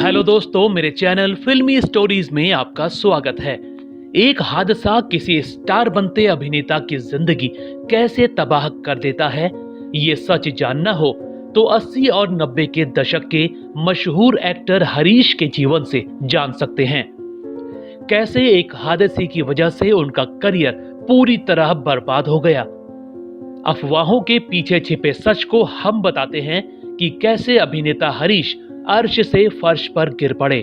Hello दोस्तों, मेरे channel फिल्मी स्टोरीज में आपका स्वागत है। एक हादसा किसी स्टार बनते अभिनेता की जिंदगी कैसे तबाह कर देता है, ये सच जानना हो तो 80 और 90 के दशक के मशहूर एक्टर हरीश के जीवन से जान सकते हैं। कैसे एक हादसे की वजह से उनका करियर पूरी तरह बर्बाद हो गया। अफवाहों के पीछे छिपे सच को हम बताते हैं कि कैसे अभिनेता हरीश अर्श से फर्श पर गिर पड़े।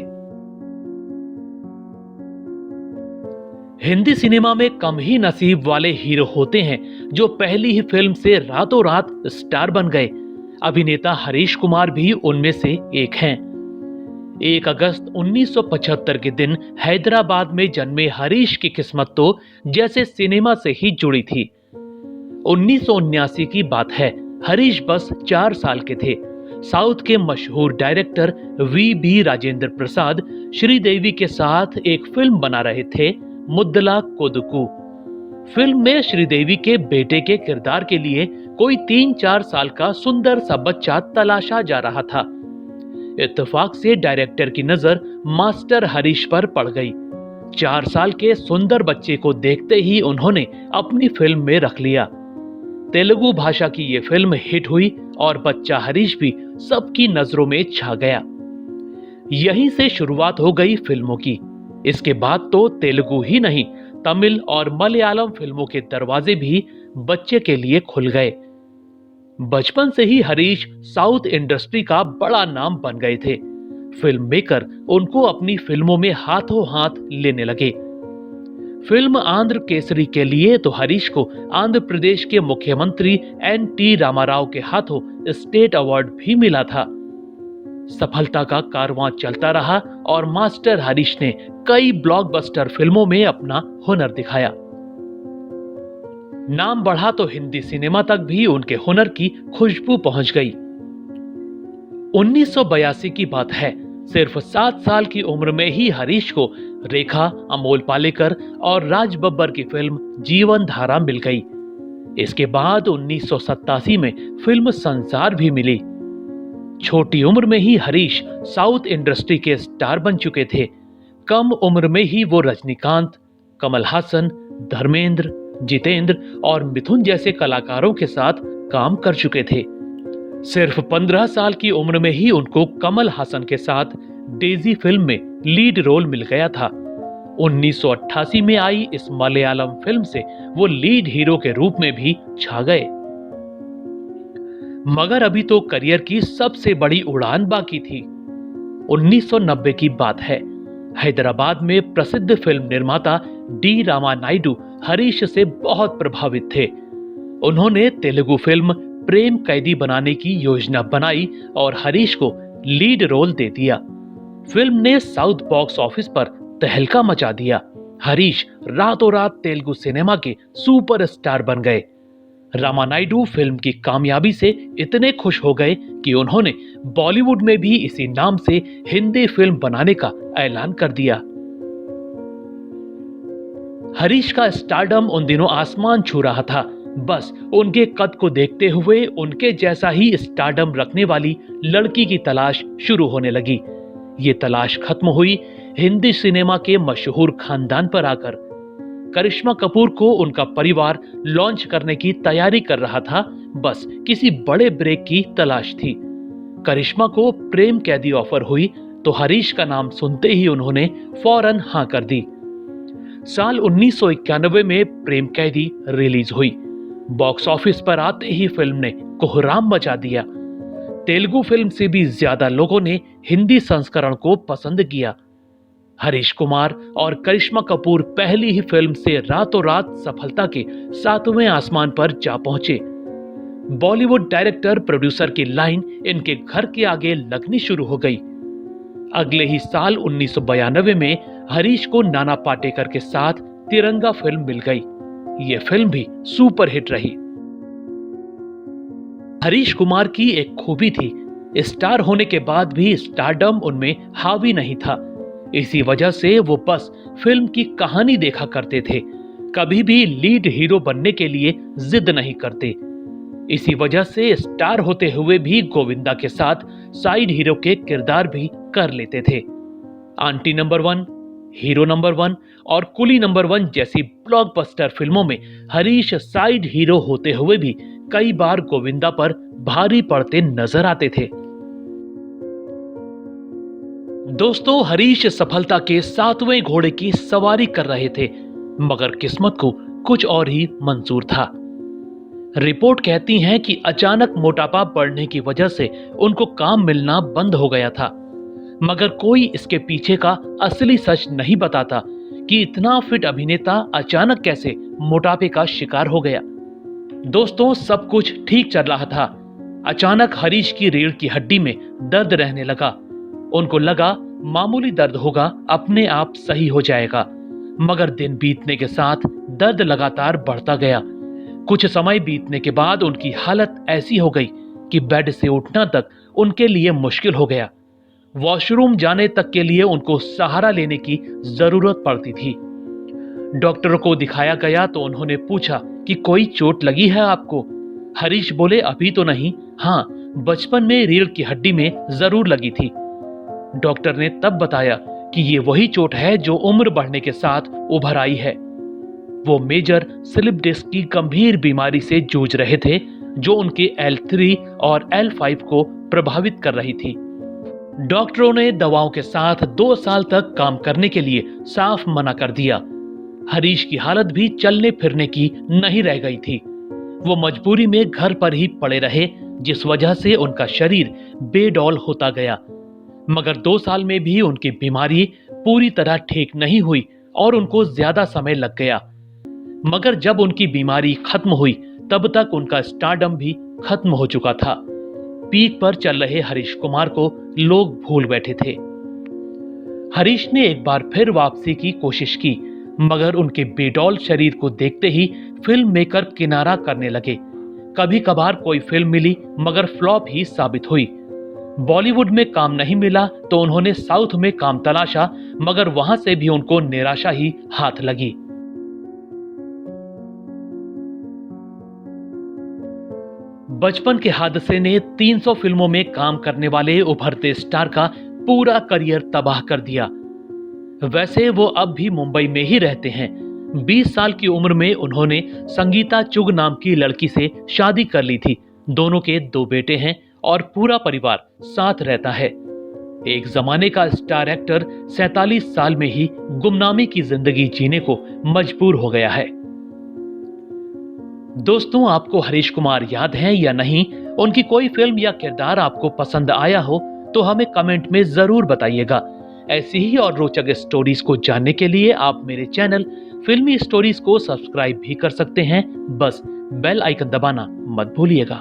हिंदी सिनेमा में कम ही नसीब वाले हीरो होते हैं जो पहली ही फिल्म से रातों रात स्टार बन गए। अभिनेता हरीश कुमार भी उनमें से एक हैं। 1 अगस्त 1975 के दिन हैदराबाद में जन्मे हरीश की किस्मत तो जैसे सिनेमा से ही जुड़ी थी। 1979 की बात है। हरीश बस 4 साल के थे। साउथ के मशहूर डायरेक्टर वी राजेंद्र प्रसाद श्रीदेवी के साथ एक फिल्म बना रहे थे, मुद्दला कोदुकू। फिल्म में श्रीदेवी के बेटे के किरदार के लिए कोई 3-4 साल का सुंदर सा बच्चा तलाशा जा रहा था। इत्तेफाक से डायरेक्टर की नजर मास्टर हरीश पर पड़ गई। 4 साल के सुंदर बच्चे को देखते ही उन्होंने अपनी फिल्म में रख लिया। तेलुगु भाषा की यह फिल्म हिट हुई और बच्चा हरीश भी सबकी नजरों में छा गया। यहीं से शुरुआत हो गई फिल्मों की। इसके बाद तो तेलुगु ही नहीं, तमिल और मलयालम फिल्मों के दरवाजे भी बच्चे के लिए खुल गए। बचपन से ही हरीश साउथ इंडस्ट्री का बड़ा नाम बन गए थे। फिल्म मेकर उनको अपनी फिल्मों में हाथों हाथ लेने लगे। फिल्म आंध्र केसरी के लिए तो हरीश को आंध्र प्रदेश के मुख्यमंत्री एन.टी. रामाराव के हाथों स्टेट अवार्ड भी मिला था। सफलता का कारवां चलता रहा और मास्टर हरीश ने कई ब्लॉकबस्टर फिल्मों में अपना हुनर दिखाया। नाम बढ़ा तो हिंदी सिनेमा तक भी उनके हुनर की खुशबू पहुंच गई। 1982 की बात है। सिर्फ 7 साल की उम्र में ही हरीश को रेखा, अमोल पालेकर और राज बब्बर की फिल्म जीवन धारा मिल गई। इसके बाद 1987 में फिल्म संसार भी मिली। छोटी उम्र में ही हरीश साउथ इंडस्ट्री के स्टार बन चुके थे। कम उम्र में ही वो रजनीकांत, कमल हासन, धर्मेंद्र, जितेंद्र और मिथुन जैसे कलाकारों के साथ काम कर चुके थे। सिर्फ 15 साल की उम्र में ही उनको कमल हासन के साथ डेजी फिल्म में लीड रोल मिल गया था। 1988 में आई इस मलयालम फिल्म से वो लीड हीरो के रूप में भी छा गए। मगर अभी तो करियर की सबसे बड़ी उड़ान बाकी थी। 1990 की बात है। हैदराबाद में प्रसिद्ध फिल्म निर्माता डी रामा नायडू हरीश से बहुत प्रभावित थे। उन्होंने तेलुगु फिल्म प्रेम कैदी बनाने की योजना बनाई और हरीश को लीड रोल दे दिया। फिल्म ने साउथ बॉक्स ऑफिस पर तहलका मचा दिया। हरीश रातों रात तेलुगु सिनेमा के सुपरस्टार बन गए। रामा नायडू फिल्म की कामयाबी से इतने खुश हो गए कि उन्होंने बॉलीवुड में भी इसी नाम से हिंदी फिल्म बनाने का ऐलान कर दिया। हरीश का स्टारडम उन दिनों आसमान छू रहा था। बस उनके कद को देखते हुए उनके जैसा ही स्टारडम रखने वाली लड़की की तलाश शुरू होने लगी। ये तलाश खत्म हुई हिंदी सिनेमा के मशहूर खानदान पर आकर। करिश्मा कपूर को उनका परिवार लॉन्च करने की तैयारी कर रहा था। बस किसी बड़े ब्रेक की तलाश थी। करिश्मा को प्रेम कैदी ऑफर हुई तो हरीश का नाम सुनते ही उन्होंने फौरन हां कर दी। साल 1991 में प्रेम कैदी रिलीज हुई। बॉक्स ऑफिस पर आते ही फिल्म ने कोहराम मचा दिया। तेलुगु फिल्म से भी ज्यादा लोगों ने हिंदी संस्करण को पसंद किया। हरीश कुमार और करिश्मा कपूर पहली ही फिल्म से रातों रात सफलता के 7वें आसमान पर जा पहुंचे। बॉलीवुड डायरेक्टर प्रोड्यूसर की लाइन इनके घर के आगे लगनी शुरू हो गई। अगले ही साल 1992 में हरीश को नाना पाटेकर के साथ तिरंगा फिल्म मिल गई। यह फिल्म भी सुपर हिट रही। हरीश कुमार की एक खूबी थी, स्टार होने के बाद भी स्टारडम उनमें हावी नहीं था। इसी वजह से वो बस फिल्म की कहानी देखा करते थे, कभी भी लीड हीरो बनने के लिए जिद नहीं करते। इसी वजह से स्टार होते हुए भी गोविंदा के साथ साइड हीरो के किरदार भी कर लेते थे। आंटी नंबर 1, हीरो नंबर 1 और कुली नंबर 1 जैसी ब्लॉकबस्टर फिल्मों में हरीश साइड हीरो होते हुए भी कई बार गोविंदा पर भारी पड़ते नजर आते थे। दोस्तों, हरीश सफलता के 7वें घोड़े की सवारी कर रहे थे, मगर किस्मत को कुछ और ही मंजूर था। रिपोर्ट कहती है कि अचानक मोटापा बढ़ने की वजह से उनको काम मिलना बंद हो गया था, मगर कोई इसके पीछे का असली सच नहीं बताता कि इतना फिट अभिनेता अचानक कैसे मोटापे का शिकार हो गया। दोस्तों, सब कुछ ठीक चल रहा था। अचानक हरीश की रीढ़ की हड्डी में दर्द रहने लगा। उनको लगा मामूली दर्द होगा, अपने आप सही हो जाएगा, मगर दिन बीतने के साथ दर्द लगातार बढ़ता गया। कुछ समय बीतने के बाद उनकी हालत ऐसी हो गई कि बेड से उठना तक उनके लिए मुश्किल हो गया। वॉशरूम जाने तक के लिए उनको सहारा लेने की जरूरत पड़ती थी। डॉक्टरों को दिखाया गया तो उन्होंने पूछा कि कोई चोट लगी है आपको? हरीश बोले, अभी तो नहीं, हाँ बचपन में रीढ़ की हड्डी में जरूर लगी थी। डॉक्टर ने तब बताया कि ये वही चोट है जो उम्र बढ़ने के साथ उभर आई है। वो मेजर स्लिप डिस्क की गंभीर बीमारी से जूझ रहे थे, जो उनके L3 और L5 को प्रभावित कर रही थी। डॉक्टरों ने दवाओं के साथ 2 साल तक काम करने के लिए साफ मना कर दिया। हरीश की हालत भी चलने फिरने की नहीं रह गई थी। वो मजबूरी में घर पर ही पड़े रहे, जिस वजह से उनका शरीर बेडौल होता गया। मगर 2 साल में भी उनकी बीमारी पूरी तरह ठीक नहीं हुई और उनको ज्यादा समय लग गया। मगर जब उनकी बीमारी खत्म हुई, तब तक उनका स्टारडम भी खत्म हो चुका था। पीक पर चल रहे हरीश कुमार को लोग भूल बैठे थे। हरीश ने एक बार फिर वापसी की कोशिश की, मगर उनके बेडौल शरीर को देखते ही फिल्म मेकर किनारा करने लगे। कभी कभार कोई फिल्म मिली, मगर फ्लॉप ही साबित हुई। बॉलीवुड में काम नहीं मिला तो उन्होंने साउथ में काम तलाशा, मगर वहां से भी उनको निराशा ही हाथ लगी। बचपन के हादसे ने 300 फिल्मों में काम करने वाले उभरते स्टार का पूरा करियर तबाह कर दिया। वैसे वो अब भी मुंबई में ही रहते हैं। 20 साल की उम्र में उन्होंने संगीता चुग नाम की लड़की से शादी कर ली थी। दोनों के 2 बेटे हैं और पूरा परिवार साथ रहता है। एक जमाने का स्टार एक्टर 47 साल में ही गुमनामी की जिंदगी जीने को मजबूर हो गया है। दोस्तों, आपको हरीश कुमार याद है या नहीं? उनकी कोई फिल्म या किरदार आपको पसंद आया हो तो हमें कमेंट में जरूर बताइएगा। ऐसी ही और रोचक स्टोरीज को जानने के लिए आप मेरे चैनल फिल्मी स्टोरीज को सब्सक्राइब भी कर सकते हैं। बस बेल आइकन दबाना मत भूलिएगा।